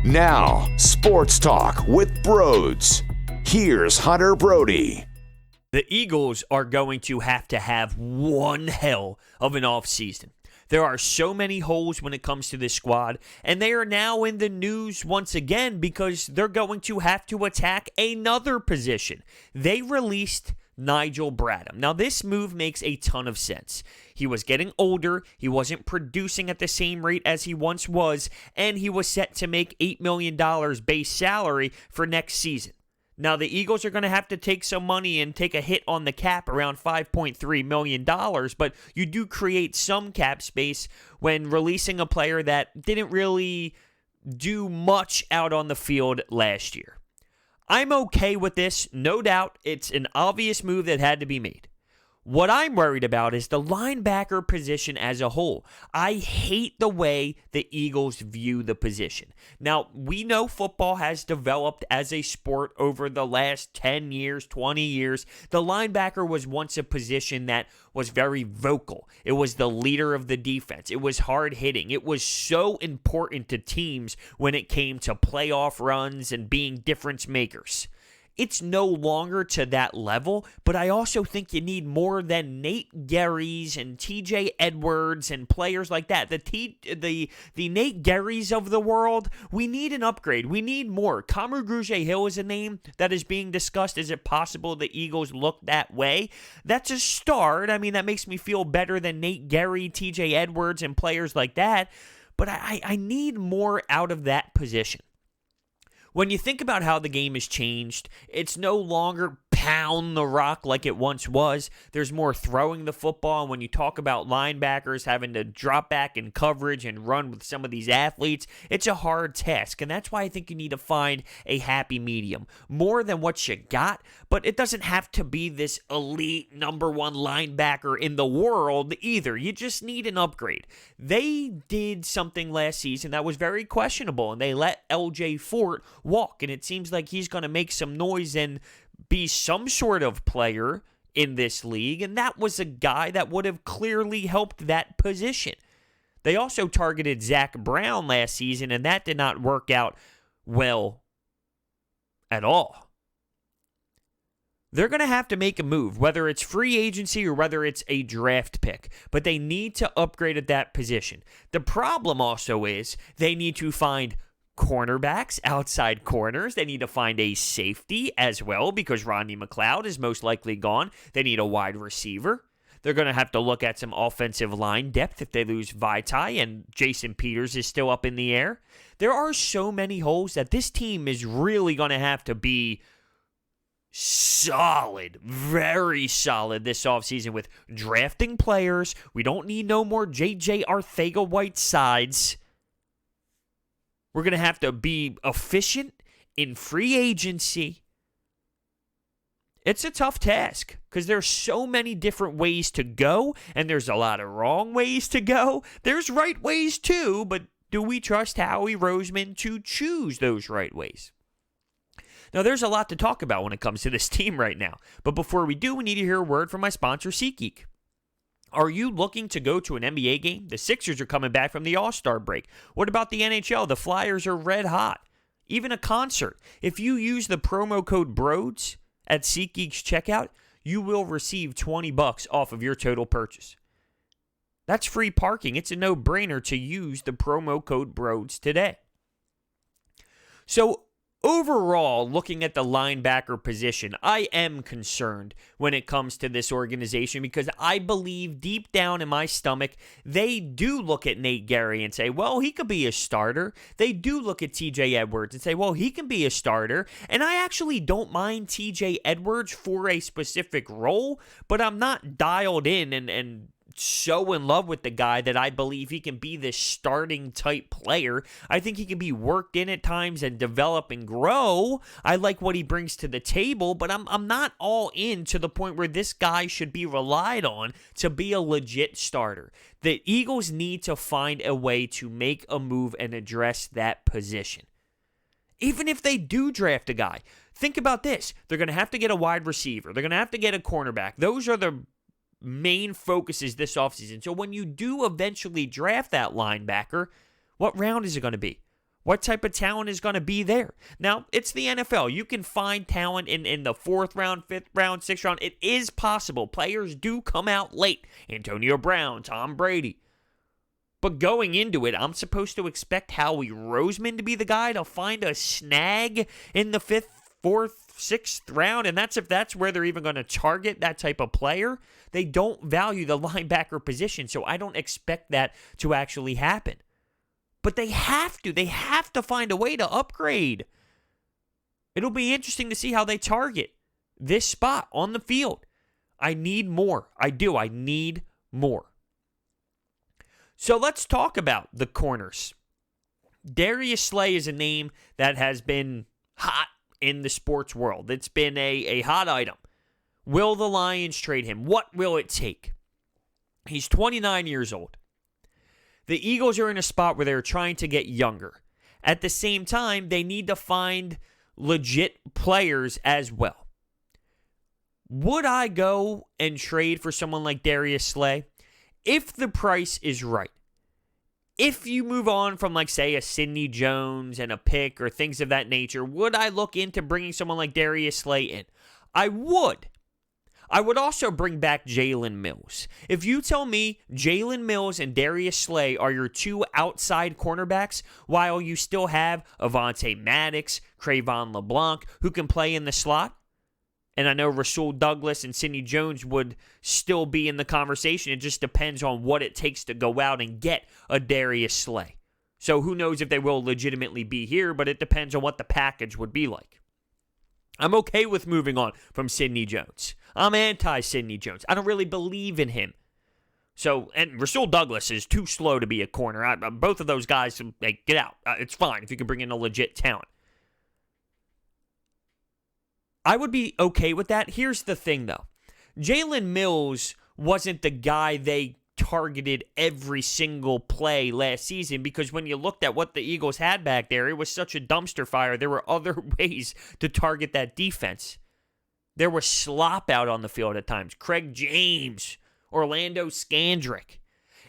Now, Sports Talk with Broads. Here's Hunter Brody. The Eagles are going to have one hell of an offseason. There are so many holes when it comes to this squad, and they are now in the news once again because they're going to have to attack another position. They released Nigel Bradham. Now, this move makes a ton of sense. He was getting older, he wasn't producing at the same rate as he once was, and he was set to make $8 million base salary for next season. Now, the Eagles are going to have to take some money and take a hit on the cap, around $5.3 million, but you do create some cap space when releasing a player that didn't really do much out on the field last year. I'm okay with this, no doubt. It's an obvious move that had to be made. What I'm worried about is the linebacker position as a whole. I hate the way the Eagles view the position. Now, we know football has developed as a sport over the last 10 years, 20 years. The linebacker was once a position that was very vocal. It was the leader of the defense. It was hard hitting. It was so important to teams when it came to playoff runs and being difference makers. It's no longer to that level, but I also think you need more than Nate Gerrys and TJ Edwards and players like that. The Nate Gerrys of the world, we need an upgrade. We need more. Kamu Grugier-Hill is a name that is being discussed. Is it possible the Eagles look that way? That's a start. I mean, that makes me feel better than Nate Gerry, TJ Edwards, and players like that, but I need more out of that position. When you think about how the game has changed, it's no longer pound the rock like it once was. There's more throwing the football. And when you talk about linebackers having to drop back in coverage and run with some of these athletes, it's a hard task. And that's why I think you need to find a happy medium. More than what you got, but it doesn't have to be this elite number one linebacker in the world either. You just need an upgrade. They did something last season that was very questionable, and they let LJ Fort walk. And it seems like he's going to make some noise and be some sort of player in this league, and that was a guy that would have clearly helped that position. They also targeted Zach Brown last season, and that did not work out well at all. They're going to have to make a move, whether it's free agency or whether it's a draft pick, but they need to upgrade at that position. The problem also is they need to find cornerbacks, outside corners. They need to find a safety as well because Rodney McLeod is most likely gone. They need a wide receiver. They're going to have to look at some offensive line depth if they lose Vaitai and Jason Peters is still up in the air. There are so many holes that this team is really going to have to be solid, very solid this offseason with drafting players. We don't need no more J.J. Arcega-Whitesides. We're going to have to be efficient in free agency. It's a tough task because there's so many different ways to go, and there's a lot of wrong ways to go. There's right ways too, but do we trust Howie Roseman to choose those right ways? Now, there's a lot to talk about when it comes to this team right now. But before we do, we need to hear a word from my sponsor, SeatGeek. Are you looking to go to an NBA game? The Sixers are coming back from the All-Star break. What about the NHL? The Flyers are red hot. Even a concert. If you use the promo code BROADS at SeatGeek's checkout, you will receive $20 off of your total purchase. That's free parking. It's a no-brainer to use the promo code BROADS today. So, overall, looking at the linebacker position, I am concerned when it comes to this organization because I believe deep down in my stomach, they do look at Nate Gerry and say, well, he could be a starter. They do look at TJ Edwards and say, well, he can be a starter. And I actually don't mind TJ Edwards for a specific role, but I'm not dialed in and so in love with the guy that I believe he can be this starting type player. I think he can be worked in at times and develop and grow. I like what he brings to the table, but I'm not all in to the point where this guy should be relied on to be a legit starter. The Eagles need to find a way to make a move and address that position. Even if they do draft a guy, think about this. They're going to have to get a wide receiver. They're going to have to get a cornerback. Those are the main focuses this offseason. So when you do eventually draft that linebacker, what round is it going to be? What type of talent is going to be there? Now, it's the NFL. You can find talent in the 4th round, 5th round, 6th round. It is possible. Players do come out late. Antonio Brown, Tom Brady. But going into it, I'm supposed to expect Howie Roseman to be the guy to find a snag in the 5th, 4th, 6th round, and that's if that's where they're even going to target that type of player. They don't value the linebacker position, so I don't expect that to actually happen. But they have to. They have to find a way to upgrade. It'll be interesting to see how they target this spot on the field. I need more. I do. I need more. So let's talk about the corners. Darius Slay is a name that has been hot in the sports world. It's been a hot item. Will the Lions trade him? What will it take? He's 29 years old. The Eagles are in a spot where they're trying to get younger. At the same time, they need to find legit players as well. Would I go and trade for someone like Darius Slay? If the price is right. If you move on from, like, say, a Sidney Jones and a pick or things of that nature, would I look into bringing someone like Darius Slay in? I would. I would also bring back Jalen Mills. If you tell me Jalen Mills and Darius Slay are your 2 outside cornerbacks, while you still have Avonte Maddox, Crayvon LeBlanc, who can play in the slot, and I know Rasul Douglas and Sidney Jones would still be in the conversation. It just depends on what it takes to go out and get a Darius Slay. So who knows if they will legitimately be here, but it depends on what the package would be like. I'm okay with moving on from Sidney Jones. I'm anti-Sidney Jones. I don't really believe in him. So, and Rasul Douglas is too slow to be a corner. Both of those guys, get out. It's fine if you can bring in a legit talent. I would be okay with that. Here's the thing, though. Jalen Mills wasn't the guy they targeted every single play last season, because when you looked at what the Eagles had back there, it was such a dumpster fire. There were other ways to target that defense. There was slop out on the field at times. Craig James, Orlando Scandrick.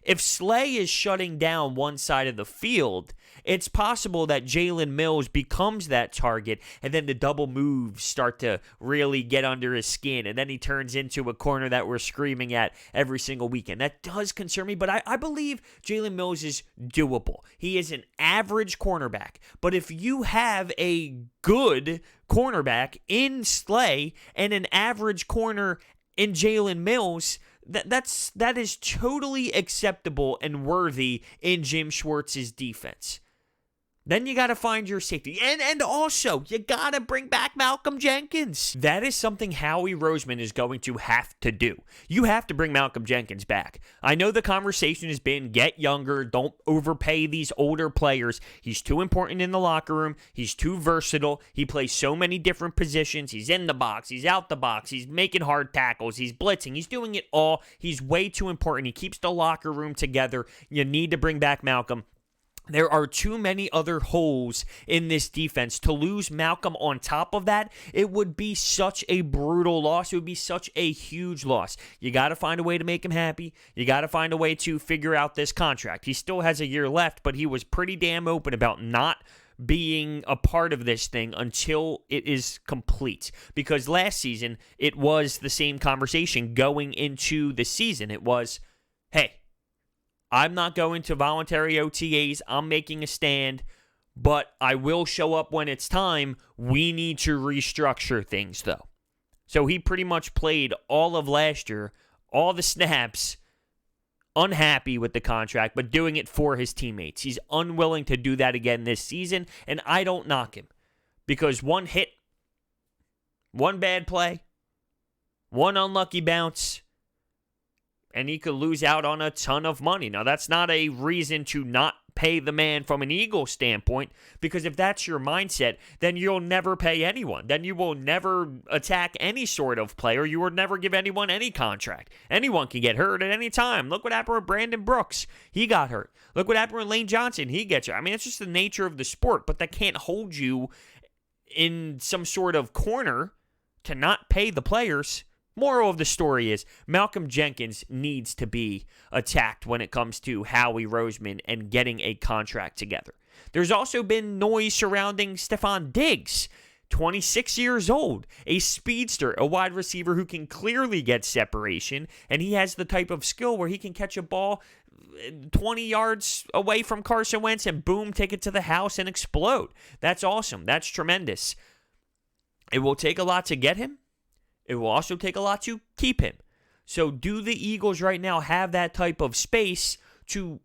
If Slay is shutting down one side of the field, it's possible that Jalen Mills becomes that target, and then the double moves start to really get under his skin, and then he turns into a corner that we're screaming at every single weekend. That does concern me, but I believe Jalen Mills is doable. He is an average cornerback, but if you have a good cornerback in Slay and an average corner in Jalen Mills, that is totally acceptable and worthy in Jim Schwartz's defense. Then you got to find your safety. And also, you got to bring back Malcolm Jenkins. That is something Howie Roseman is going to have to do. You have to bring Malcolm Jenkins back. I know the conversation has been get younger, don't overpay these older players. He's too important in the locker room. He's too versatile. He plays so many different positions. He's in the box. He's out the box. He's making hard tackles. He's blitzing. He's doing it all. He's way too important. He keeps the locker room together. You need to bring back Malcolm. There are too many other holes in this defense. To lose Malcolm on top of that, it would be such a brutal loss. It would be such a huge loss. You got to find a way to make him happy. You got to find a way to figure out this contract. He still has a year left, but he was pretty damn open about not being a part of this thing until it is complete. Because last season, it was the same conversation going into the season. It was, hey, I'm not going to voluntary OTAs. I'm making a stand, but I will show up when it's time. We need to restructure things, though. So he pretty much played all of last year, all the snaps, unhappy with the contract, but doing it for his teammates. He's unwilling to do that again this season, and I don't knock him. Because one hit, one bad play, one unlucky bounce, and he could lose out on a ton of money. Now, that's not a reason to not pay the man from an Eagle standpoint, because if that's your mindset, then you'll never pay anyone. Then you will never attack any sort of player. You will never give anyone any contract. Anyone can get hurt at any time. Look what happened with Brandon Brooks. He got hurt. Look what happened with Lane Johnson. He gets hurt. I mean, it's just the nature of the sport, but that can't hold you in some sort of corner to not pay the players. Moral of the story is Malcolm Jenkins needs to be attacked when it comes to Howie Roseman and getting a contract together. There's also been noise surrounding Stefon Diggs, 26 years old, a speedster, a wide receiver who can clearly get separation, and he has the type of skill where he can catch a ball 20 yards away from Carson Wentz and boom, take it to the house and explode. That's awesome. That's tremendous. It will take a lot to get him. It will also take a lot to keep him. So do the Eagles right now have that type of space to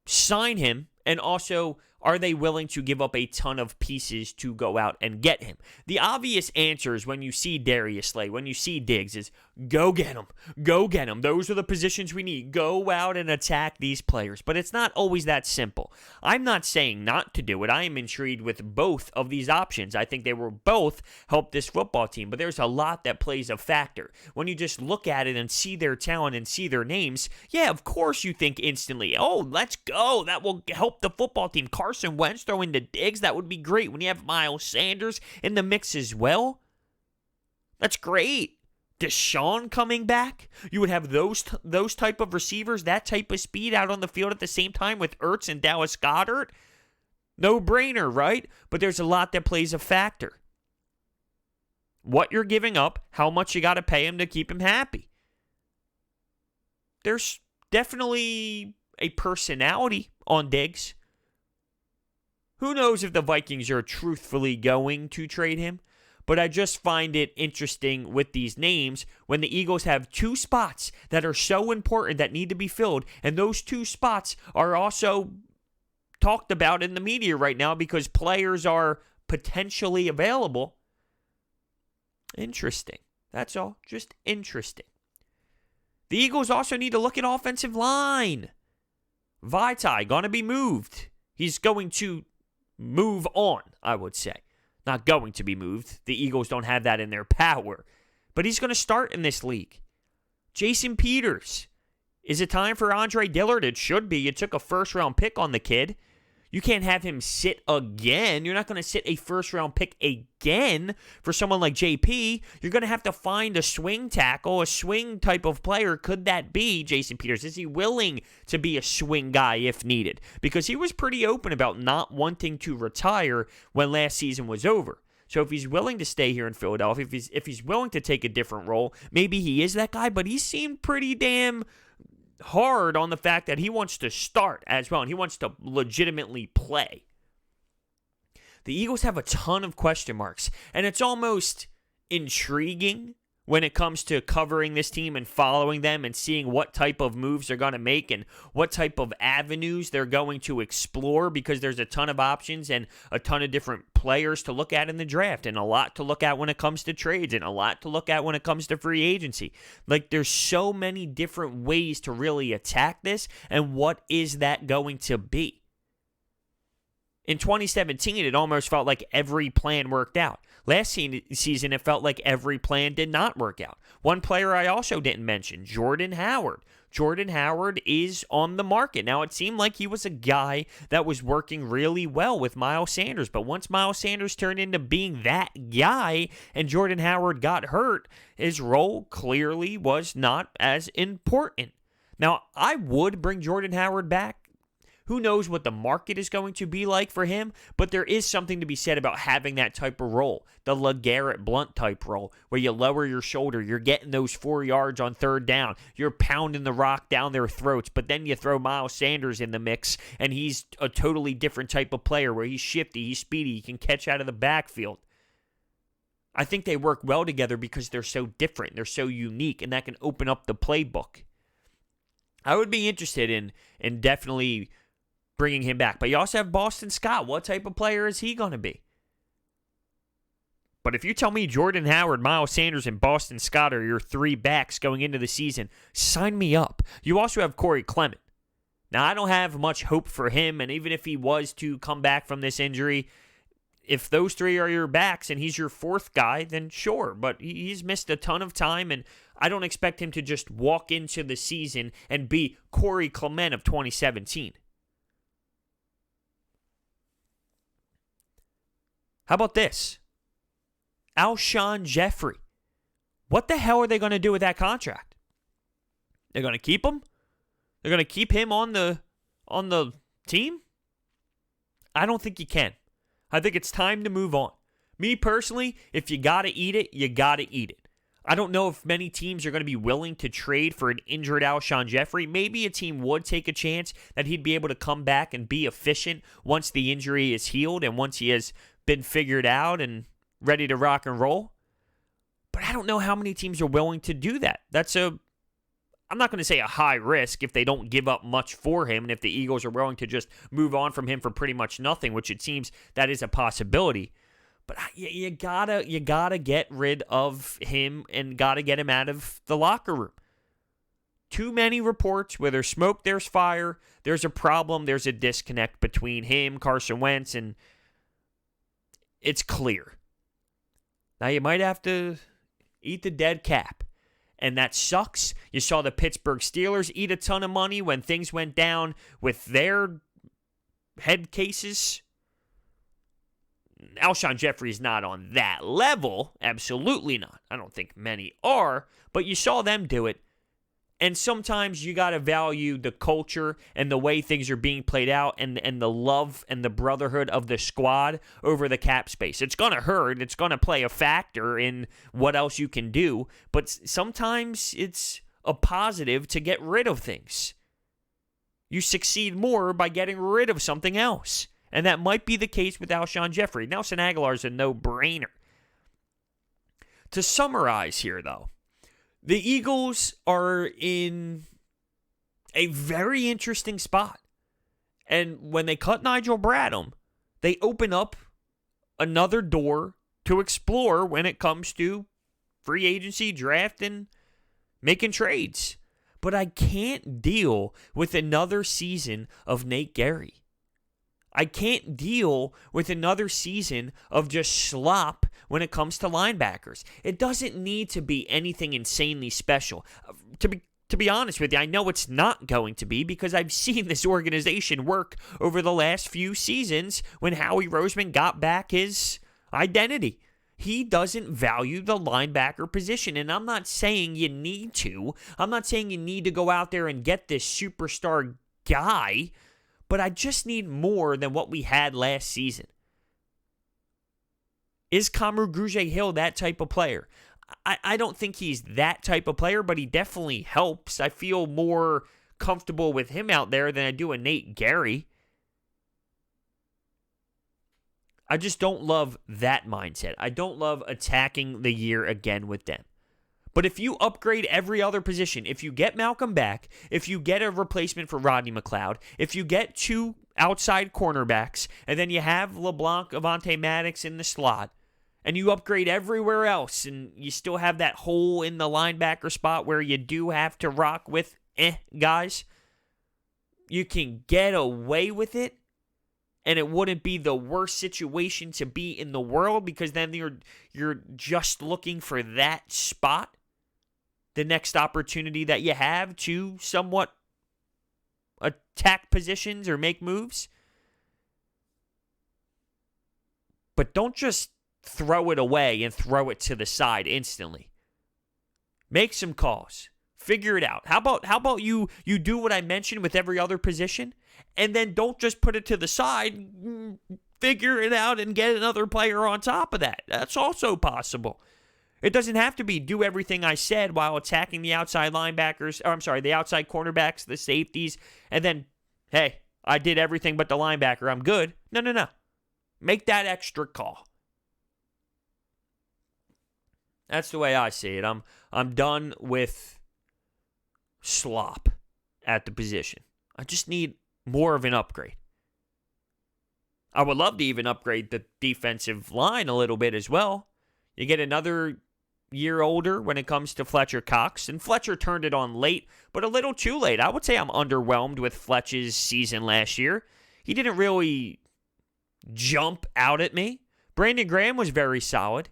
sign him? And also, are they willing to give up a ton of pieces to go out and get him? The obvious answers when you see Darius Slay, when you see Diggs, is go get him. Go get him. Those are the positions we need. Go out and attack these players. But it's not always that simple. I'm not saying not to do it. I am intrigued with both of these options. I think they will both help this football team. But there's a lot that plays a factor. When you just look at it and see their talent and see their names, yeah, of course you think instantly, oh, let's go. That will help the football team. Carson Wentz throwing to Diggs, that would be great. When you have Miles Sanders in the mix as well, that's great. Deshaun coming back, you would have those type of receivers, that type of speed out on the field at the same time with Ertz and Dallas Goedert. No brainer, right? But there's a lot that plays a factor. What you're giving up, how much you got to pay him to keep him happy. There's definitely a personality on Diggs. Who knows if the Vikings are truthfully going to trade him? But I just find it interesting with these names when the Eagles have two spots that are so important that need to be filled, and those two spots are also talked about in the media right now because players are potentially available. Interesting. That's all. Just interesting. The Eagles also need to look at offensive line. Vaitai going to be moved. He's going to move on, I would say. Not going to be moved. The Eagles don't have that in their power. But he's going to start in this league. Jason Peters. Is it time for Andre Dillard? It should be. You took a first-round pick on the kid. You can't have him sit again. You're not going to sit a first-round pick again for someone like JP. You're going to have to find a swing tackle, a swing type of player. Could that be Jason Peters? Is he willing to be a swing guy if needed? Because he was pretty open about not wanting to retire when last season was over. So if he's willing to stay here in Philadelphia, if he's willing to take a different role, maybe he is that guy, but he seemed pretty damn hard on the fact that he wants to start as well, and he wants to legitimately play. The Eagles have a ton of question marks, and it's almost intriguing when it comes to covering this team and following them and seeing what type of moves they're going to make and what type of avenues they're going to explore, because there's a ton of options and a ton of different players to look at in the draft and a lot to look at when it comes to trades and a lot to look at when it comes to free agency. Like, there's so many different ways to really attack this, and what is that going to be? In 2017, it almost felt like every plan worked out. Last season, it felt like every plan did not work out. One player I also didn't mention, Jordan Howard. Jordan Howard is on the market. Now, it seemed like he was a guy that was working really well with Miles Sanders, but once Miles Sanders turned into being that guy and Jordan Howard got hurt, his role clearly was not as important. Now, I would bring Jordan Howard back. Who knows what the market is going to be like for him, but there is something to be said about having that type of role, the LeGarrette Blount type role, where you lower your shoulder, you're getting those 4 yards on third down, you're pounding the rock down their throats, but then you throw Miles Sanders in the mix, and he's a totally different type of player where he's shifty, he's speedy, he can catch out of the backfield. I think they work well together because they're so different, they're so unique, and that can open up the playbook. I would be interested in definitely bringing him back. But you also have Boston Scott. What type of player is he going to be? But if you tell me Jordan Howard, Miles Sanders, and Boston Scott are your three backs going into the season, sign me up. You also have Corey Clement. Now, I don't have much hope for him, and even if he was to come back from this injury, if those three are your backs and he's your fourth guy, then sure. But he's missed a ton of time, and I don't expect him to just walk into the season and be Corey Clement of 2017. How about this? Alshon Jeffrey. what the hell are they going to do with that contract? They're going to keep him? They're going to keep him on the team? I don't think you can. I think it's time to move on. Me personally, if you got to eat it, you got to eat it. I don't know if many teams are going to be willing to trade for an injured Alshon Jeffrey. Maybe a team would take a chance that he'd be able to come back and be efficient once the injury is healed and once he has been figured out and ready to rock and roll. But I don't know how many teams are willing to do that. I'm not going to say a high risk if they don't give up much for him and if the Eagles are willing to just move on from him for pretty much nothing, which it seems that is a possibility. But you gotta get rid of him and gotta get him out of the locker room. Too many reports where there's smoke, there's fire. There's a problem. There's a disconnect between him, Carson Wentz, and it's clear. Now you might have to eat the dead cap, and that sucks. You saw the Pittsburgh Steelers eat a ton of money when things went down with their head cases. Alshon Jeffrey's not on that level. Absolutely not. I don't think many are. But you saw them do it. And sometimes you got to value the culture and the way things are being played out and the love and the brotherhood of the squad over the cap space. It's going to hurt. It's going to play a factor in what else you can do. But sometimes it's a positive to get rid of things. You succeed more by getting rid of something else. And that might be the case with Alshon Jeffrey. Nelson Aguilar's a no-brainer. To summarize here, though, the Eagles are in a very interesting spot. And when they cut Nigel Bradham, they open up another door to explore when it comes to free agency, draft, and making trades. But I can't deal with another season of Nate Gerry. I can't deal with another season of just slop when it comes to linebackers. It doesn't need to be anything insanely special. To be honest with you, I know it's not going to be because I've seen this organization work over the last few seasons when Howie Roseman got back his identity. He doesn't value the linebacker position, and I'm not saying you need to. I'm not saying you need to go out there and get this superstar guy. But I just need more than what we had last season. Is Kamu Grugier-Hill that type of player? I don't think he's that type of player, but he definitely helps. I feel more comfortable with him out there than I do a Nate Gerry. I just don't love that mindset. I don't love attacking the year again with them. But if you upgrade every other position, if you get Malcolm back, if you get a replacement for Rodney McLeod, if you get 2 outside cornerbacks, and then you have LeBlanc, Avonte Maddox in the slot, and you upgrade everywhere else, and you still have that hole in the linebacker spot where you do have to rock with guys, you can get away with it, and it wouldn't be the worst situation to be in the world because then you're just looking for that spot. The next opportunity that you have to somewhat attack positions or make moves. But don't just throw it away and throw it to the side instantly. Make some calls. Figure it out. How about you do what I mentioned with every other position, and then don't just put it to the side. Figure it out and get another player on top of that. That's also possible. It doesn't have to be do everything I said while attacking the outside linebackers, the outside cornerbacks, the safeties, and then, hey, I did everything but the linebacker. I'm good. No. Make that extra call. That's the way I see it. I'm done with slop at the position. I just need more of an upgrade. I would love to even upgrade the defensive line a little bit as well. You get another year older when it comes to Fletcher Cox, and Fletcher turned it on late, but a little too late. I would say I'm underwhelmed with Fletcher's season last year. He didn't really jump out at me. Brandon Graham was very solid.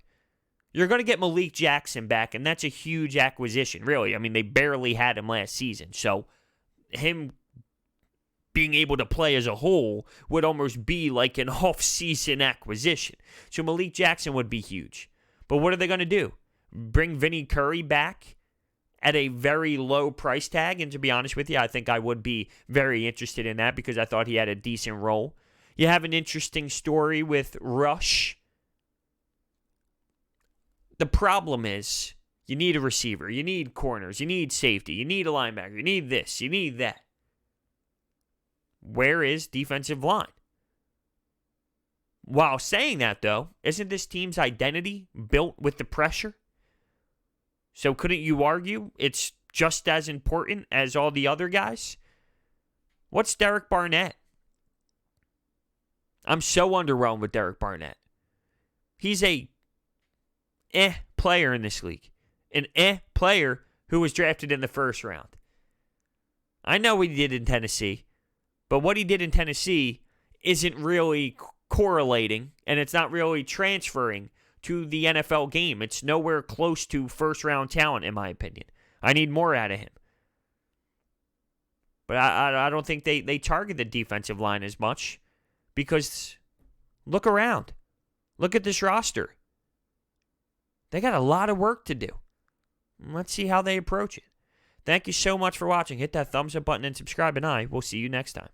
You're going to get Malik Jackson back, and that's a huge acquisition, really. I mean, they barely had him last season, so him being able to play as a whole would almost be like an off-season acquisition. So Malik Jackson would be huge. But what are they going to do? bring Vinny Curry back at a very low price tag. And to be honest with you, I think I would be very interested in that because I thought he had a decent role. You have an interesting story with Rush. The problem is you need a receiver. You need corners. You need safety. You need a linebacker. You need this. You need that. Where is defensive line? While saying that, though, isn't this team's identity built with the pressure? So couldn't you argue it's just as important as all the other guys? What's Derek Barnett? I'm so underwhelmed with Derek Barnett. He's a player in this league. An player who was drafted in the first round. I know what he did in Tennessee, but what he did in Tennessee isn't really correlating, and it's not really transferring to the NFL game. It's nowhere close to first-round talent, in my opinion. I need more out of him. But I don't think they target the defensive line as much because look around. Look at this roster. They got a lot of work to do. Let's see how they approach it. Thank you so much for watching. Hit that thumbs up button and subscribe, and I will see you next time.